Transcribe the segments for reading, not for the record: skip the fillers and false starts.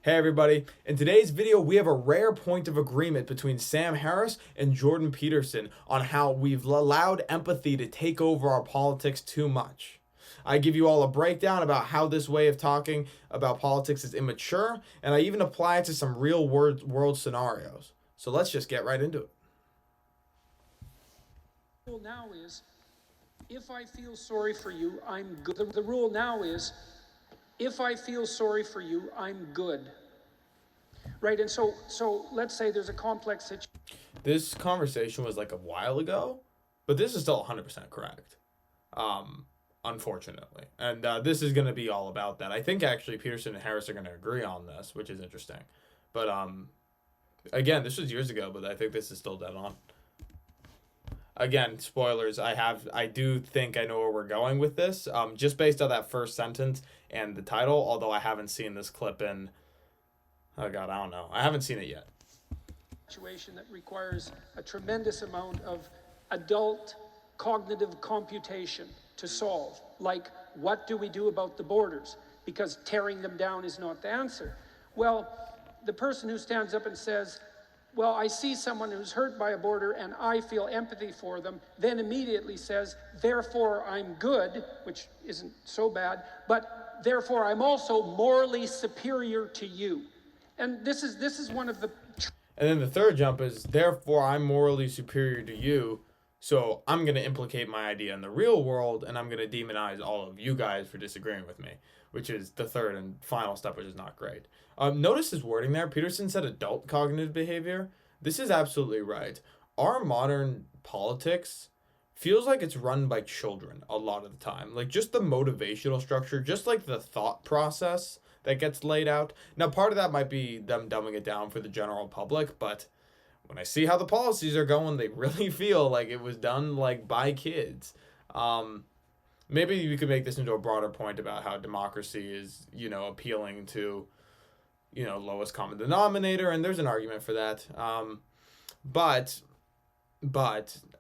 Hey everybody, in today's video we have a rare point of agreement between Sam Harris and Jordan Peterson on how we've allowed empathy to take over our politics too much. I give you all a breakdown about how this way of talking about politics is immature, and I even apply it to some real world scenarios. So let's just get right into it. The rule now is, if I feel sorry for you, I'm good. The rule now is, if I feel sorry for you, I'm good. Right, and so let's say there's a complex situation. This conversation was like a while ago, but this is still 100% correct. Unfortunately. And this is going to be all about that. I think actually Peterson and Harris are going to agree on this, which is interesting. But again, this was years ago, but I think this is still dead on. Again, spoilers. I do think I know where we're going with this. Just based on that first sentence and the title. Although I haven't seen this clip in, oh god, I don't know. I haven't seen it yet. Situation that requires a tremendous amount of adult cognitive computation to solve. Like, what do we do about the borders? Because tearing them down is not the answer. Well, the person who stands up and says, well, I see someone who's hurt by a border and I feel empathy for them, then immediately says, therefore I'm good, which isn't so bad, but therefore I'm also morally superior to you. And this is one of the... And then the third jump is, therefore I'm morally superior to you, so I'm going to implicate my idea in the real world and I'm going to demonize all of you guys for disagreeing with me, which is the third and final step, which is not great. Notice his wording there. Peterson said adult cognitive behavior. This is absolutely right. Our modern politics feels like it's run by children a lot of the time. Like just the motivational structure, just like the thought process that gets laid out. Now, part of that might be them dumbing it down for the general public, but when I see how the policies are going, they really feel like it was done like by kids. Maybe we could make this into a broader point about how democracy is, appealing to, lowest common denominator, and there's an argument for that. But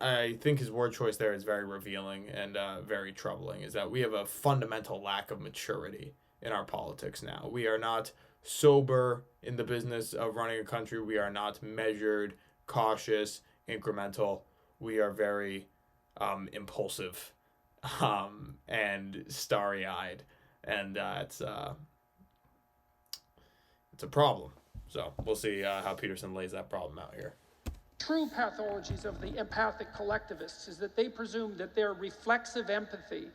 I think his word choice there is very revealing and very troubling. Is that we have a fundamental lack of maturity in our politics now. We are not sober in the business of running a country. We are not measured, cautious, incremental. We are very impulsive and starry-eyed, and it's a problem. So we'll see how Peterson lays that problem out here. True pathologies of the empathic collectivists is that they presume that their reflexive empathy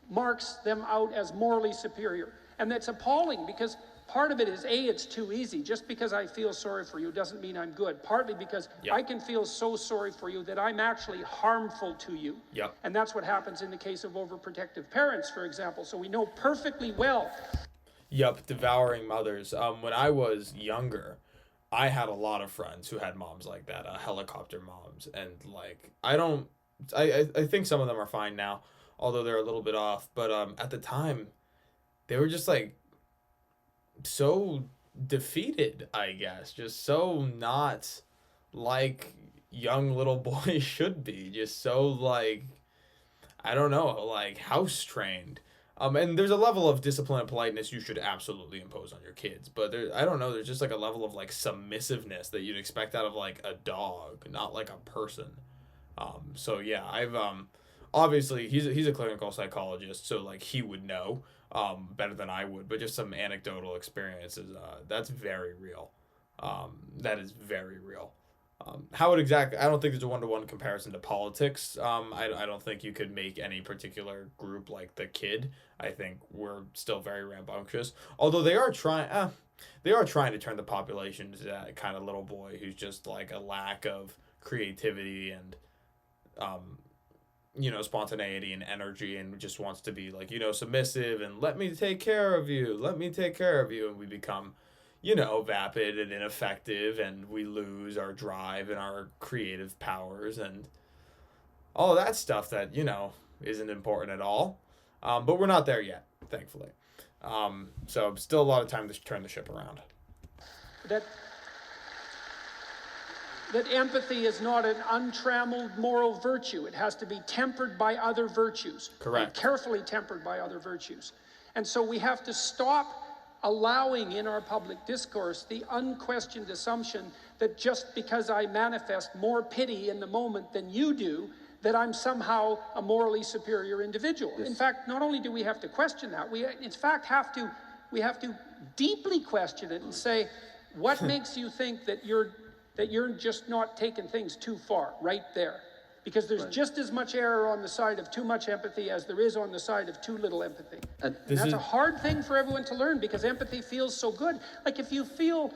marks them out as morally superior. And that's appalling because part of it is, A, it's too easy. Just because I feel sorry for you doesn't mean I'm good. Partly because I can feel so sorry for you that I'm actually harmful to you. Yep. And that's what happens in the case of overprotective parents, for example. So we know perfectly well. Yep, devouring mothers. When I was younger, I had a lot of friends who had moms like that, helicopter moms. And like, I think some of them are fine now, although they're a little bit off. But at the time, they were just like so defeated, I guess. Just so not like young little boys should be. Just so like, I don't know, like house trained. And there's a level of discipline and politeness you should absolutely impose on your kids. But I don't know, there's just like a level of like submissiveness that you'd expect out of like a dog, not like a person. So yeah, I've obviously he's a clinical psychologist, so like he would know better than I would, but just some anecdotal experiences, that's very real. That is very real. How would exactly, I don't think there's a one-to-one comparison to politics. I don't think you could make any particular group like the kid. I think we're still very rambunctious, although they are trying to turn the population to that kind of little boy who's just like a lack of creativity and spontaneity and energy, and just wants to be like, submissive and let me take care of you, and we become, vapid and ineffective, and we lose our drive and our creative powers and all of that stuff that, isn't important at all. But we're not there yet, thankfully. So still a lot of time to turn the ship around. That empathy is not an untrammeled moral virtue. It has to be tempered by other virtues. Correct. And carefully tempered by other virtues. And so we have to stop allowing in our public discourse the unquestioned assumption that just because I manifest more pity in the moment than you do, that I'm somehow a morally superior individual. Yes. In fact, not only do we have to question that, we in fact have to deeply question it and say, what makes you think that you're just not taking things too far right there? Because there's just as much error on the side of too much empathy as there is on the side of too little empathy. And that's a hard thing for everyone to learn, because empathy feels so good. Like, if you feel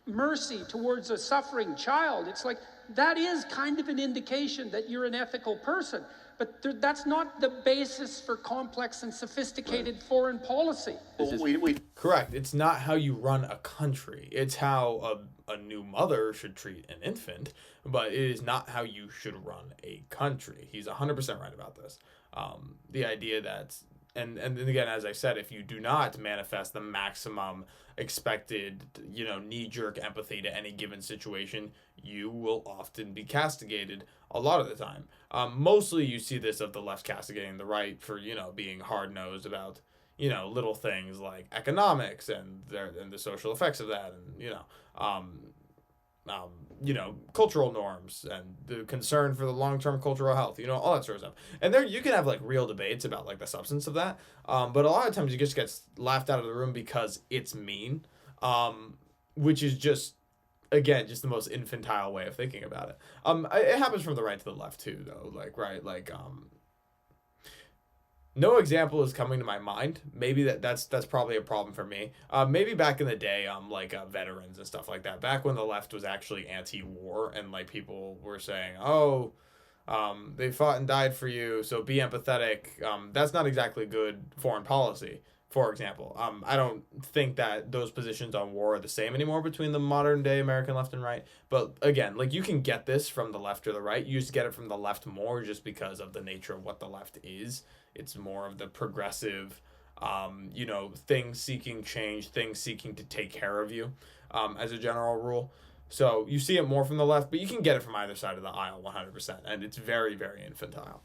mercy towards a suffering child, it's like, that is kind of an indication that you're an ethical person. But that's not the basis for complex and sophisticated foreign policy. Correct. It's not how you run a country. It's how a new mother should treat an infant, but it is not how you should run a country. He's 100% right about this. The idea that, and again, as I said, if you do not manifest the maximum expected, knee-jerk empathy to any given situation, you will often be castigated a lot of the time. Mostly you see this of the left castigating the right for, being hard-nosed about, little things like economics and the social effects of that, and, cultural norms and the concern for the long-term cultural health, all that sort of stuff. And there you can have like real debates about like the substance of that. But a lot of times you just get laughed out of the room because it's mean, which is just, again, just the most infantile way of thinking about it. It happens from the right to the left too, though. No example is coming to my mind. Maybe that's probably a problem for me. Maybe back in the day, veterans and stuff like that. Back when the left was actually anti-war and like people were saying, "Oh, they fought and died for you, so be empathetic." That's not exactly good foreign policy. For example, I don't think that those positions on war are the same anymore between the modern day American left and right. But again, like, you can get this from the left or the right. You just get it from the left more just because of the nature of what the left is. It's more of the progressive, things seeking change, things seeking to take care of you, as a general rule. So you see it more from the left, but you can get it from either side of the aisle 100%. And it's very, very infantile.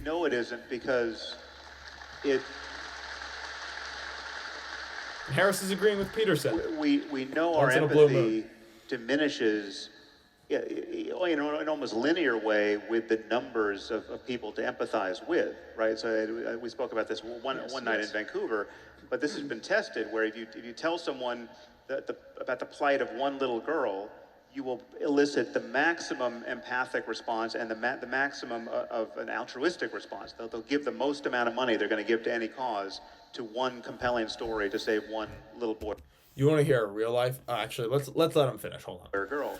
No, it isn't, because it... Harris is agreeing with Peterson. We know our empathy diminishes, in an almost linear way with the numbers of people to empathize with, right? So we spoke about this one night in Vancouver, but this has been tested where if you tell someone about the plight of one little girl, you will elicit the maximum empathic response and the maximum of an altruistic response. They'll give the most amount of money they're going to give to any cause to one compelling story to save one little boy. You want to hear a real life? Actually, let's let him finish. Hold on. Or a girl,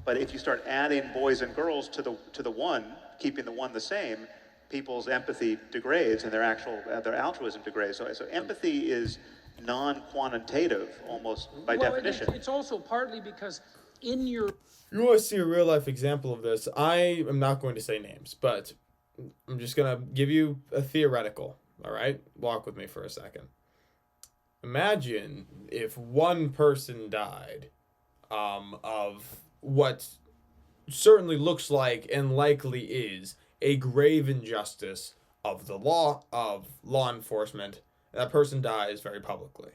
but if you start adding boys and girls to the one, keeping the one the same, people's empathy degrades and their altruism degrades. So empathy is non-quantitative almost by definition. It's also partly because you want to see a real life example of this. I am not going to say names, but I'm just going to give you a theoretical. All right, walk with me for a second. Imagine if one person died of what certainly looks like and likely is a grave injustice of the law, of law enforcement. That person dies very publicly.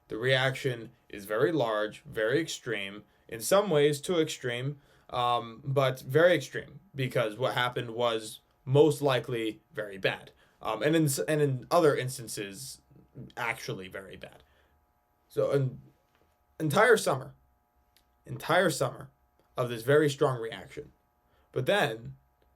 The reaction is very large, very extreme, in some ways too extreme, but very extreme, because what happened was most likely very bad. And in other instances, actually very bad. So an entire summer of this very strong reaction. But then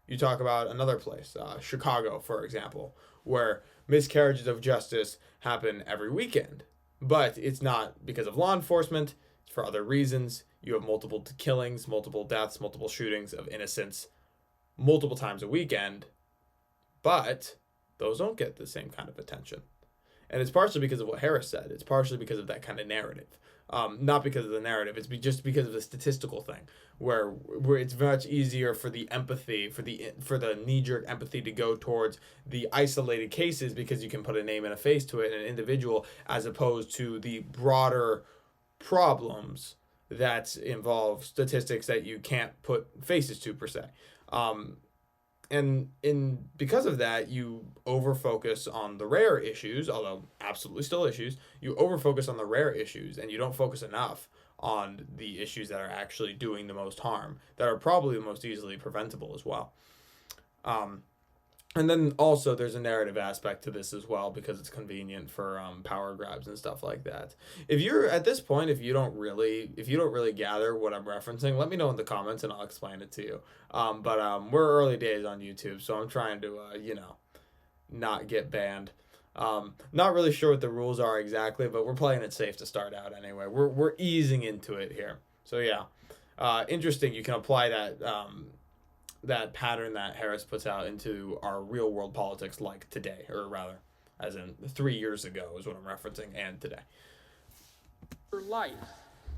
you talk about another place, Chicago, for example, where miscarriages of justice happen every weekend. But it's not because of law enforcement, it's for other reasons. You have multiple killings, multiple deaths, multiple shootings of innocents multiple times a weekend. But those don't get the same kind of attention. And it's partially because of what Harris said. It's partially because of that kind of narrative. Not because of the narrative. It's just because of the statistical thing, where it's much easier for the empathy, for the knee-jerk empathy to go towards the isolated cases, because you can put a name and a face to it, an individual, as opposed to the broader problems that involve statistics that you can't put faces to, per se. because of that, you overfocus on the rare issues, although absolutely still issues. You overfocus on the rare issues, and you don't focus enough on the issues that are actually doing the most harm, that are probably the most easily preventable as well. And then also there's a narrative aspect to this as well, because it's convenient for power grabs and stuff like that. If you're at this point, if you don't really gather what I'm referencing, let me know in the comments and I'll explain it to you. But we're early days on YouTube, so I'm trying to not get banned. Not really sure what the rules are exactly, but we're playing it safe to start out anyway. We're easing into it here. So yeah, interesting. You can apply that pattern that Harris puts out into our real world politics, like today, or rather, as in 3 years ago is what I'm referencing, and today. For life,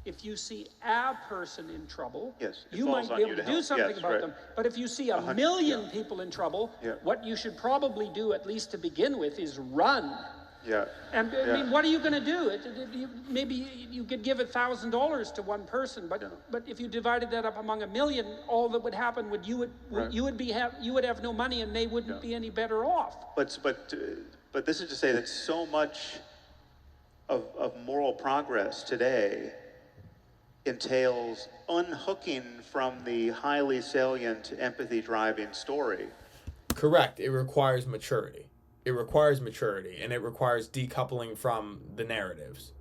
if you see a person in trouble, Yes, it you falls might on be able you to to do help. something Yes, about right. them. But if you see a 100, million yeah. people in trouble, Yeah. what you should probably do, at least to begin with, is run. Yeah. And I mean, what are you going to do? Maybe you could give $1,000 to one person, but if you divided that up among a million, all that would happen would you would have no money, and they wouldn't be any better off. But this is to say that so much of moral progress today entails unhooking from the highly salient empathy driving story. Correct. It requires maturity. And it requires decoupling from the narratives.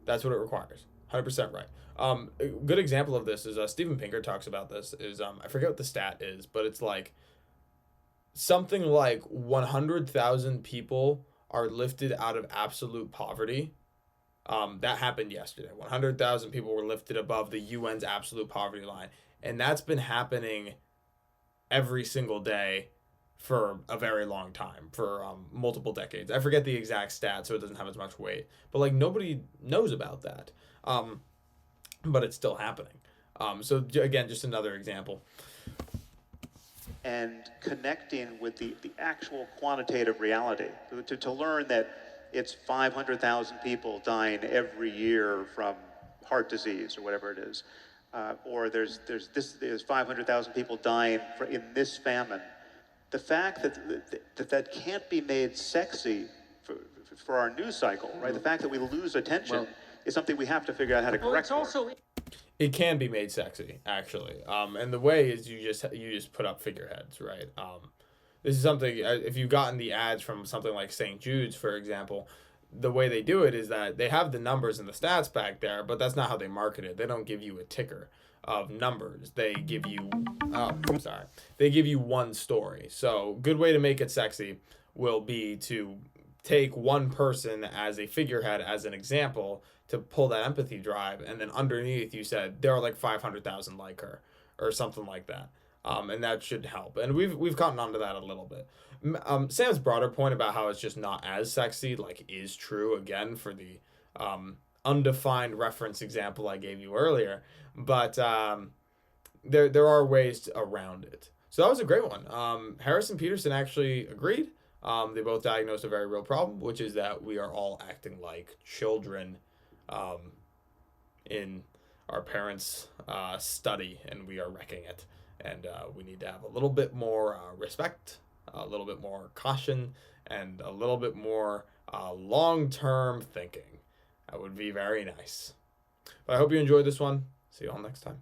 That's what it requires. 100% right. A good example of this is Steven Pinker talks about this. I forget what the stat is, but it's like something like 100,000 people are lifted out of absolute poverty. That happened yesterday. 100,000 people were lifted above the UN's absolute poverty line, and that's been happening every single day for a very long time, for multiple decades. I forget the exact stat, so it doesn't have as much weight. But like nobody knows about that, but it's still happening. So again, just another example. And connecting with the actual quantitative reality, to learn that it's 500,000 people dying every year from heart disease or whatever it is, or there's 500,000 people dying in this famine. The fact that can't be made sexy for our news cycle, right? The fact that we lose attention is something we have to figure out how to correct. It can be made sexy, actually, and the way is you just put up figureheads, right? This is something, if you've gotten the ads from something like St. Jude's, for example, the way they do it is that they have the numbers and the stats back there, but that's not how they market it. They don't give you a ticker of numbers. They give you they give you one story. So good way to make it sexy will be to take one person as a figurehead, as an example, to pull that empathy drive, and then underneath you said there are like 500,000 like her or something like that, and that should help. And we've gotten onto that a little bit. Sam's broader point about how it's just not as sexy is true again for the undefined reference example I gave you earlier, but there are ways around it. So that was a great one. Harris and Peterson actually agreed. They both diagnosed a very real problem, which is that we are all acting like children in our parents' study, and we are wrecking it. And we need to have a little bit more respect, a little bit more caution, and a little bit more long-term thinking. That would be very nice. But I hope you enjoyed this one. See you all next time.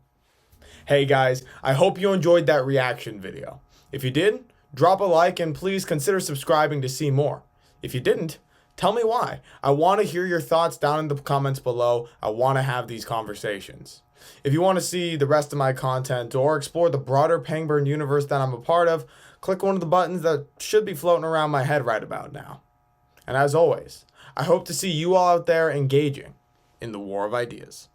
Hey guys, I hope you enjoyed that reaction video. If you did, drop a like and please consider subscribing to see more. If you didn't, tell me why. I want to hear your thoughts down in the comments below. I want to have these conversations. If you want to see the rest of my content or explore the broader Pangburn universe that I'm a part of, click one of the buttons that should be floating around my head right about now. And as always, I hope to see you all out there engaging in the war of ideas.